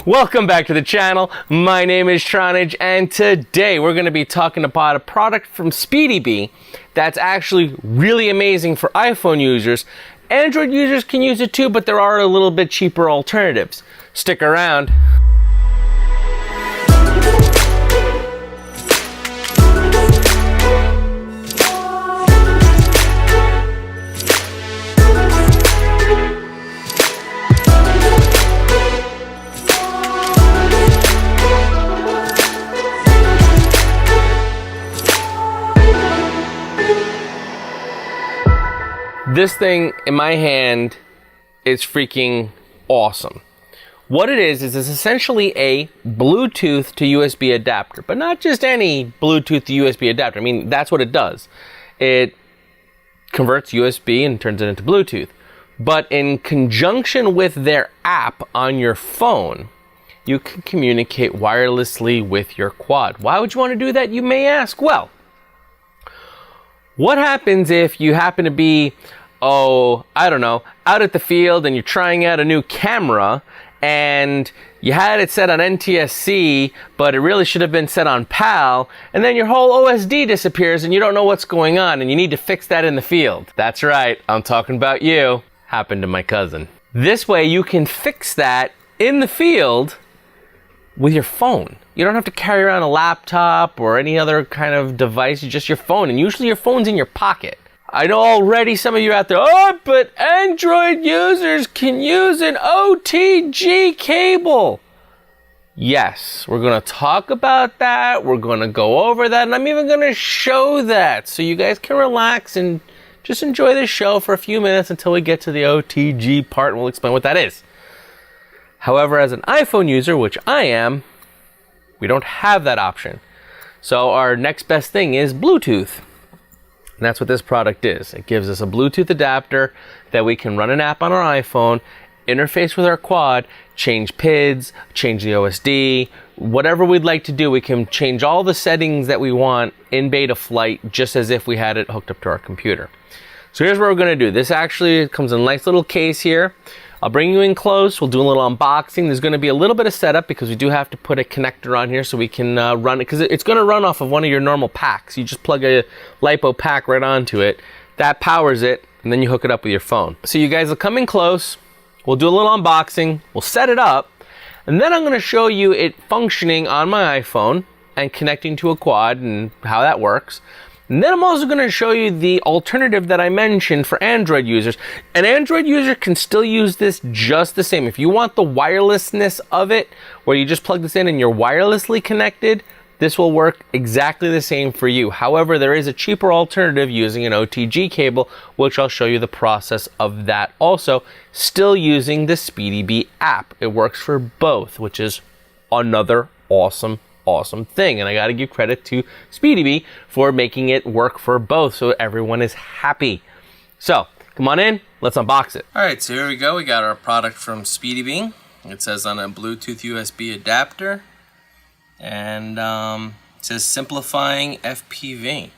Welcome back to the channel. My name is Tronage, and today we're going to be talking about a product from Speedybee that's actually really amazing for iPhone users. Android users can use it too, but there are a little bit cheaper alternatives. Stick around. This thing in my hand is freaking awesome. What it is it's essentially a Bluetooth to USB adapter, but not just any Bluetooth to USB adapter. I mean, that's what it does. It converts USB and turns it into Bluetooth. But in conjunction with their app on your phone, you can communicate wirelessly with your quad. Why would you want to do that, you may ask? Well, what happens if you happen to be, I don't know, out at the field and you're trying out a new camera and you had it set on NTSC, but it really should have been set on PAL, and then your whole OSD disappears and you don't know what's going on and you need to fix that in the field? That's right, I'm talking about you. Happened to my cousin. This way you can fix that in the field with your phone. You don't have to carry around a laptop or any other kind of device, just your phone, and usually your phone's in your pocket. I know already some of you out there, but Android users can use an OTG cable. Yes, we're gonna talk about that, we're gonna go over that, and I'm even gonna show that, so you guys can relax and just enjoy this show for a few minutes until we get to the OTG part, and we'll explain what that is. However, as an iPhone user, which I am, we don't have that option. So our next best thing is Bluetooth. And that's what this product is. It gives us a Bluetooth adapter that we can run an app on our iPhone, interface with our quad, change PIDs, change the OSD, whatever we'd like to do. We can change all the settings that we want in Betaflight just as if we had it hooked up to our computer. So here's what we're going to do. This actually comes in a nice little case here. I'll bring you in close, we'll do a little unboxing. There's going to be a little bit of setup because we do have to put a connector on here so we can run it, because it's going to run off of one of your normal packs. You just plug a LiPo pack right onto it, that powers it, and then you hook it up with your phone. So you guys will come in close, we'll do a little unboxing, we'll set it up, and then I'm going to show you it functioning on my iPhone and connecting to a quad and how that works. And then I'm also going to show you the alternative that I mentioned for Android users. An Android user can still use this just the same. If you want the wirelessness of it, where you just plug this in and you're wirelessly connected, this will work exactly the same for you. However, there is a cheaper alternative using an OTG cable, which I'll show you the process of that also, still using the Speedybee app. It works for both, which is another awesome thing, and I got to give credit to Speedybee for making it work for both so everyone is happy. So come on in, let's unbox it. All right, so here we go. We got our product from Speedybee. It says on a Bluetooth USB adapter, and it says simplifying FPV,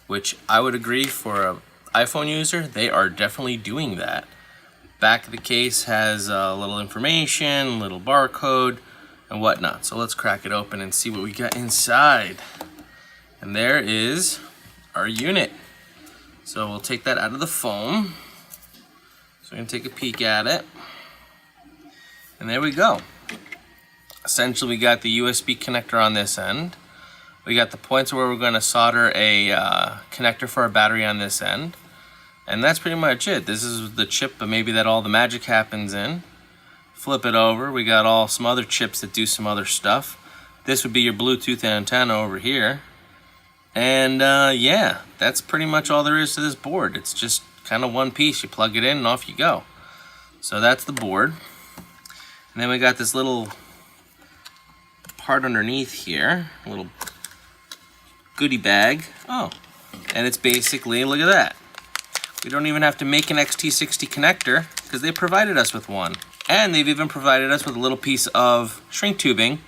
which I would agree for an iPhone user, they are definitely doing that. Back of the case has a little information, a little barcode, and whatnot. So let's crack it open and see what we got inside. And there is our unit. So we'll take that out of the foam. So we're gonna take a peek at it. And there we go. Essentially, we got the USB connector on this end. We got the points where we're gonna solder a connector for our battery on this end. And that's pretty much it. This is the chip, but maybe that all the magic happens in. Flip it over, we got all some other chips that do some other stuff. This would be your Bluetooth antenna over here. And yeah, that's pretty much all there is to this board. It's just kind of one piece. You plug it in and off you go. So that's the board. And then we got this little part underneath here, a little goodie bag. Oh, and it's basically, look at that. We don't even have to make an XT60 connector because they provided us with one. And they've even provided us with a little piece of shrink tubing.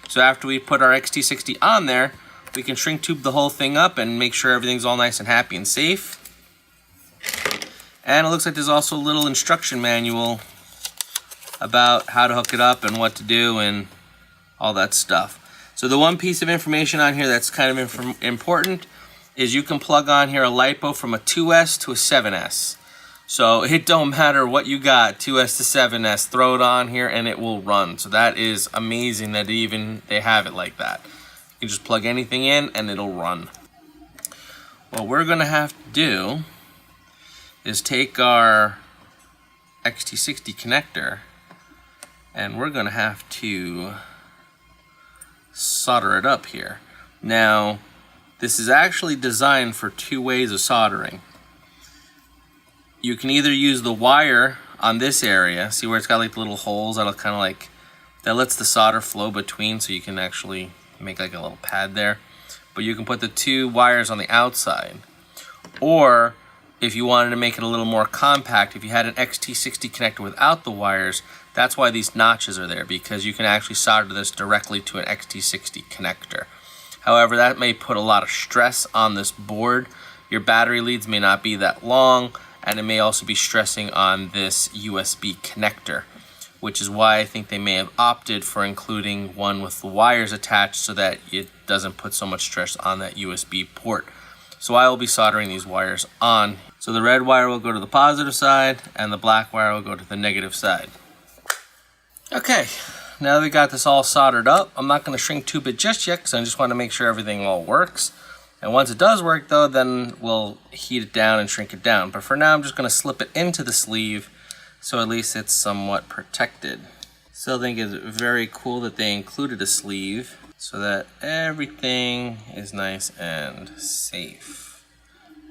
So after we put our XT60 on there, we can shrink tube the whole thing up and make sure everything's all nice and happy and safe. And it looks like there's also a little instruction manual about how to hook it up and what to do and all that stuff. So the one piece of information on here that's kind of important is you can plug on here a LiPo from a 2S to a 7S. So it don't matter what you got, 2S to 7S, throw it on here and it will run. So that is amazing that even they have it like that. You can just plug anything in and it'll run. What we're gonna have to do is take our XT60 connector and we're gonna have to solder it up here. Now, this is actually designed for two ways of soldering. You can either use the wire on this area, see where it's got like the little holes that'll kind of like, that lets the solder flow between, so you can actually make like a little pad there. But you can put the two wires on the outside. Or if you wanted to make it a little more compact, if you had an XT60 connector without the wires, that's why these notches are there, because you can actually solder this directly to an XT60 connector. However, that may put a lot of stress on this board. Your battery leads may not be that long, and it may also be stressing on this USB connector, which is why I think they may have opted for including one with the wires attached so that it doesn't put so much stress on that USB port. So I will be soldering these wires on. So the red wire will go to the positive side and the black wire will go to the negative side. Okay, now that we got this all soldered up, I'm not going to shrink tube it just yet because I just want to make sure everything all works. And once it does work though, then we'll heat it down and shrink it down. But for now, I'm just going to slip it into the sleeve so at least it's somewhat protected. Still think it's very cool that they included a sleeve so that everything is nice and safe.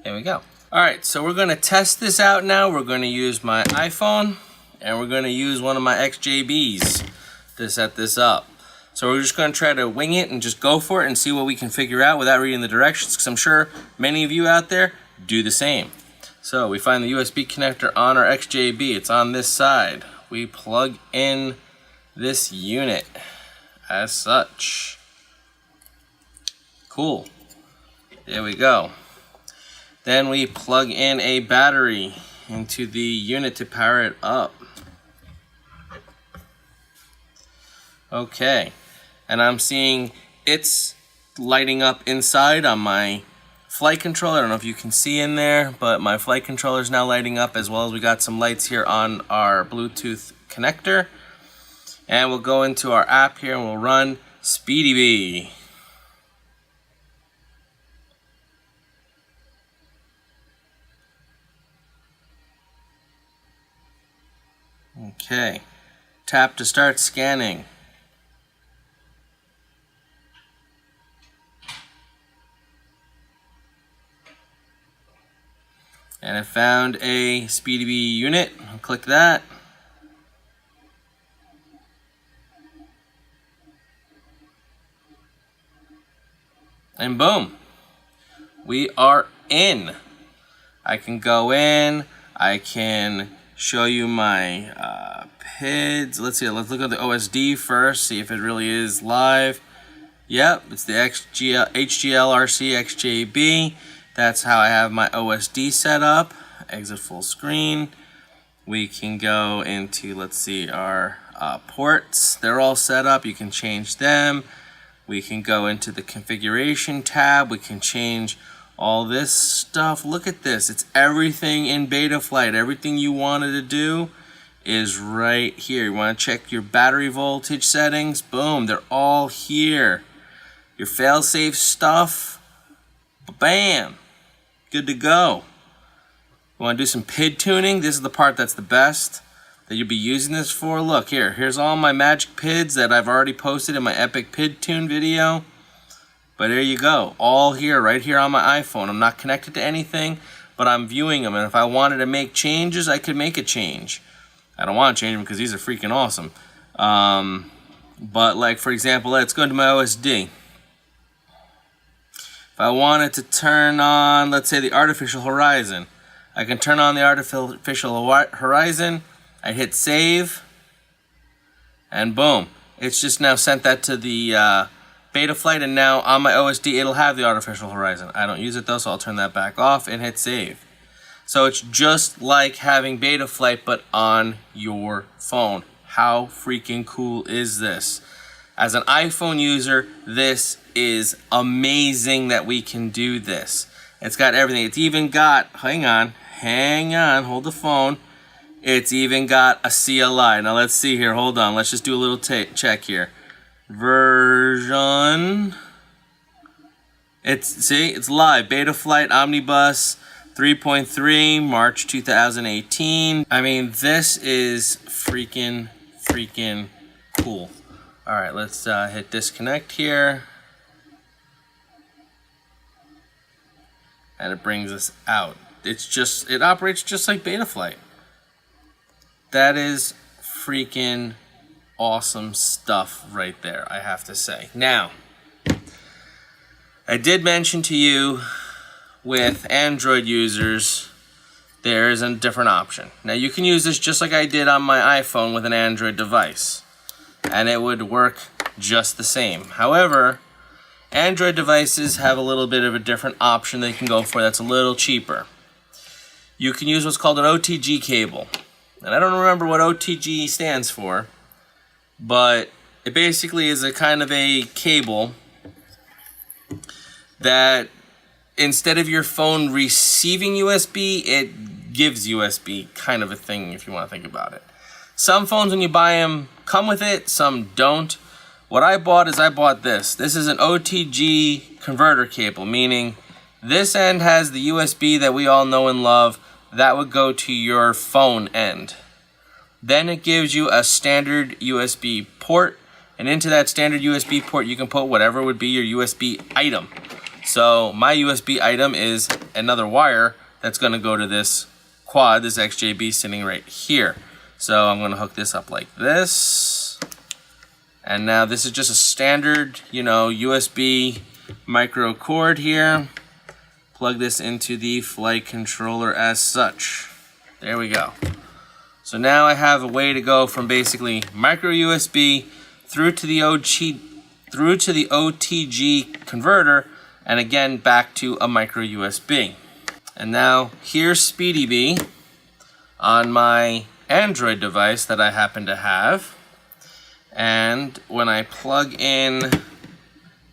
There we go. Alright, so we're going to test this out now. We're going to use my iPhone and we're going to use one of my XJBs to set this up. So we're just going to try to wing it and just go for it and see what we can figure out without reading the directions, because I'm sure many of you out there do the same. So we find the USB connector on our XJB. It's on this side. We plug in this unit as such. Cool. There we go. Then we plug in a battery into the unit to power it up. Okay. And I'm seeing it's lighting up inside on my flight controller. I don't know if you can see in there, but my flight controller is now lighting up, as well as we got some lights here on our Bluetooth connector. And we'll go into our app here and we'll run Speedybee. Okay. Tap to start scanning. And I found a Speedybee unit. I'll click that. And boom, we are in. I can go in, I can show you my PIDs. Let's see, let's look at the OSD first, see if it really is live. Yep, it's the HGLRC XJB. That's how I have my OSD set up. Exit full screen. We can go into, let's see, our ports. They're all set up. You can change them. We can go into the configuration tab. We can change all this stuff. Look at this. It's everything in Betaflight. Everything you wanted to do is right here. You want to check your battery voltage settings. Boom. They're all here. Your fail-safe stuff. Bam. Good to go. You want to do some PID tuning? This is the part that's the best that you'll be using this for. Look here. Here's all my magic PIDs that I've already posted in my epic PID tune video. But there you go. All here, right here on my iPhone. I'm not connected to anything, but I'm viewing them. And if I wanted to make changes, I could make a change. I don't want to change them because these are freaking awesome. But like, for example, let's go into my OSD. If I wanted to turn on, let's say, the artificial horizon, I can turn on the artificial horizon. I hit save, and boom, it's just now sent that to the Betaflight, and now on my OSD it'll have the artificial horizon. I don't use it though, so I'll turn that back off and hit save. So it's just like having Betaflight but on your phone. How freaking cool is this? As an iPhone user, this is amazing that we can do this. It's got everything. It's even got, hang on, hold the phone. It's even got a CLI. Now let's see here, hold on. Let's just do a little check here. Version, it's live. Betaflight Omnibus 3.3, March 2018. I mean, this is freaking cool. All right, let's hit disconnect here. And it brings us out. It operates just like Betaflight. That is freaking awesome stuff right there, I have to say. Now, I did mention to you with Android users, there is a different option. Now, you can use this just like I did on my iPhone with an Android device, and it would work just the same. However, Android devices have a little bit of a different option they can go for that's a little cheaper. You can use what's called an OTG cable. And I don't remember what OTG stands for, but it basically is a kind of a cable that instead of your phone receiving USB, it gives USB, kind of a thing if you want to think about it. Some phones when you buy them come with it, some don't. What I bought is this. This is an OTG converter cable, meaning this end has the USB that we all know and love. That would go to your phone end. Then it gives you a standard USB port, and into that standard USB port you can put whatever would be your USB item. So my USB item is another wire that's going to go to this quad, this XJB sitting right here. So I'm going to hook this up like this. And now this is just a standard, USB micro cord here. Plug this into the flight controller as such. There we go. So now I have a way to go from basically micro USB through to the OTG converter, and again back to a micro USB. And now here's Speedybee on my Android device that I happen to have. And when I plug in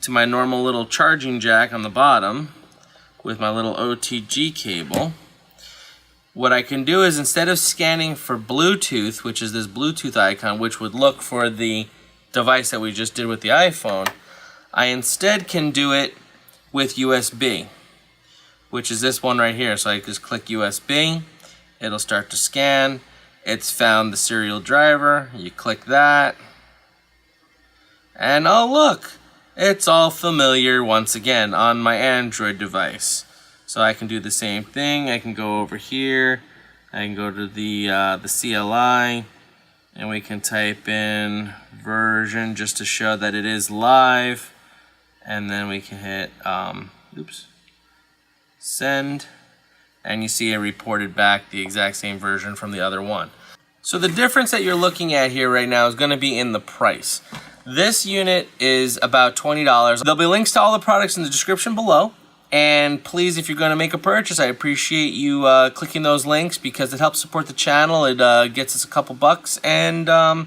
to my normal little charging jack on the bottom with my little OTG cable, what I can do is instead of scanning for Bluetooth, which is this Bluetooth icon, which would look for the device that we just did with the iPhone, I instead can do it with USB, which is this one right here. So I just click USB, it'll start to scan. It's found the serial driver, you click that, and oh look, it's all familiar once again on my Android device. So I can do the same thing. I can go over here, I can go to the CLI, and we can type in version just to show that it is live, and then we can hit send, and you see it reported back the exact same version from the other one. So the difference that you're looking at here right now is going to be in the price. This unit is about $20. There'll be links to all the products in the description below. And please, if you're going to make a purchase, I appreciate you clicking those links because it helps support the channel. It gets us a couple bucks, and I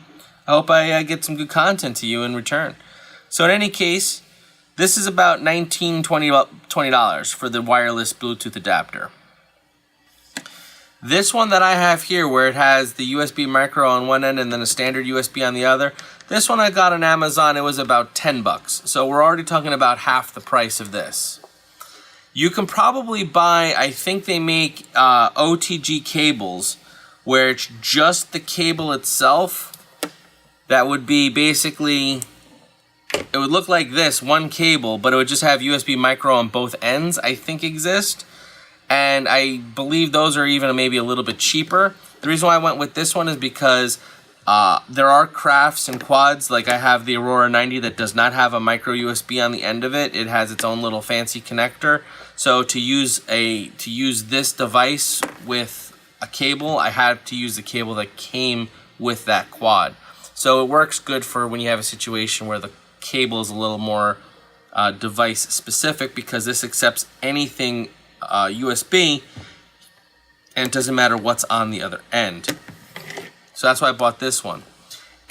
hope I get some good content to you in return. So in any case, this is about $20 for the wireless Bluetooth adapter. This one that I have here, where it has the USB micro on one end and then a standard USB on the other, this one I got on Amazon. It was about 10 bucks. So we're already talking about half the price of this. You can probably buy, I think they make OTG cables where it's just the cable itself. That would be basically, it would look like this, one cable, but it would just have USB micro on both ends, I think exist. And I believe those are even maybe a little bit cheaper. The reason why I went with this one is because there are crafts and quads, like I have the Aurora 90 that does not have a micro USB on the end of it. It has its own little fancy connector. So to use this device with a cable, I had to use the cable that came with that quad. So it works good for when you have a situation where the cable is a little more device specific, because this accepts anything USB, and it doesn't matter what's on the other end. So that's why I bought this one.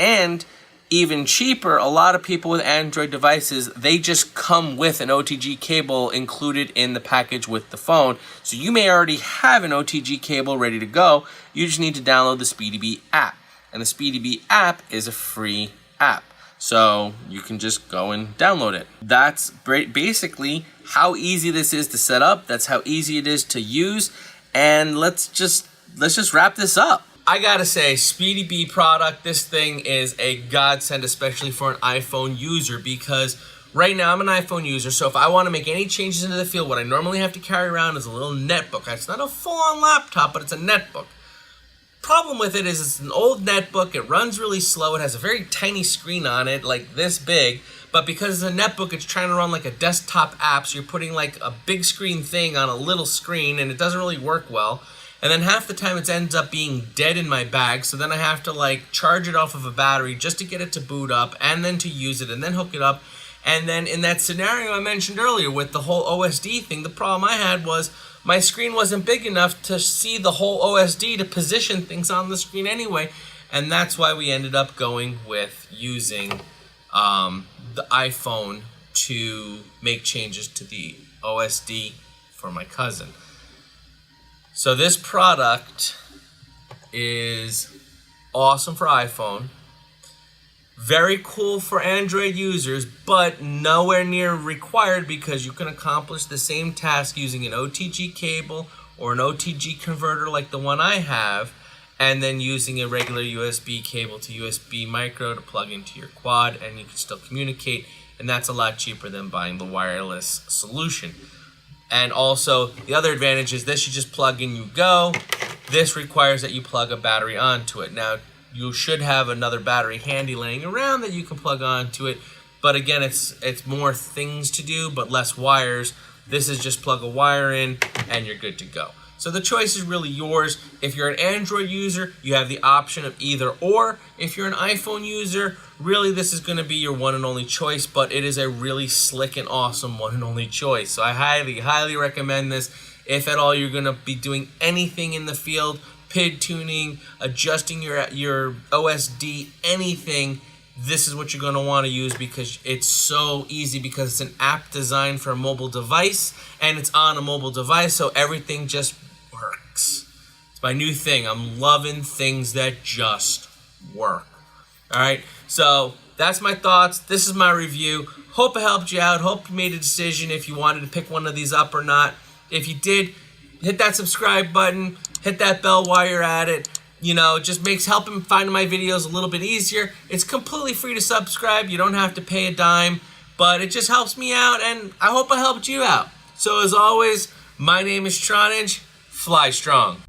And even cheaper, a lot of people with Android devices, they just come with an OTG cable included in the package with the phone. So you may already have an OTG cable ready to go. You just need to download the Speedybee app. And the Speedybee app is a free app. So you can just go and download it. That's basically how easy this is to set up. That's how easy it is to use. And let's just wrap this up. I gotta say, Speedybee product, this thing is a godsend, especially for an iPhone user, because right now I'm an iPhone user, so if I want to make any changes into the field, what I normally have to carry around is a little netbook. It's not a full-on laptop, but it's a netbook. Problem with it is it's an old netbook, it runs really slow, it has a very tiny screen on it, like this big, but because it's a netbook, it's trying to run like a desktop app, so you're putting like a big screen thing on a little screen, and it doesn't really work well. And then half the time it ends up being dead in my bag, so then I have to like charge it off of a battery just to get it to boot up, and then to use it, and then hook it up. And then in that scenario I mentioned earlier with the whole OSD thing, the problem I had was my screen wasn't big enough to see the whole OSD to position things on the screen anyway. And that's why we ended up going with using the iPhone to make changes to the OSD for my cousin. So this product is awesome for iPhone, very cool for Android users, but nowhere near required because you can accomplish the same task using an OTG cable or an OTG converter like the one I have, and then using a regular USB cable to USB micro to plug into your quad, and you can still communicate, and that's a lot cheaper than buying the wireless solution. And also, the other advantage is this, you just plug in, you go. This requires that you plug a battery onto it. Now, you should have another battery handy laying around that you can plug onto it, but again, it's more things to do, but less wires. This is just plug a wire in, and you're good to go. So the choice is really yours. If you're an Android user, you have the option of either or. If you're an iPhone user, really this is gonna be your one and only choice, but it is a really slick and awesome one and only choice. So I highly, highly recommend this. If at all you're gonna be doing anything in the field, PID tuning, adjusting your OSD, anything, this is what you're gonna wanna use because it's so easy, because it's an app designed for a mobile device and it's on a mobile device, so everything just works. It's my new thing. I'm loving things that just work. All right, so that's my thoughts. This is my review. Hope it helped you out. Hope you made a decision if you wanted to pick one of these up or not. If you did, hit that subscribe button, hit that bell while you're at it. You know, it just makes helping finding my videos a little bit easier. It's completely free to subscribe. You don't have to pay a dime, but it just helps me out, and I hope I helped you out. So as always, my name is Tronage. Fly strong.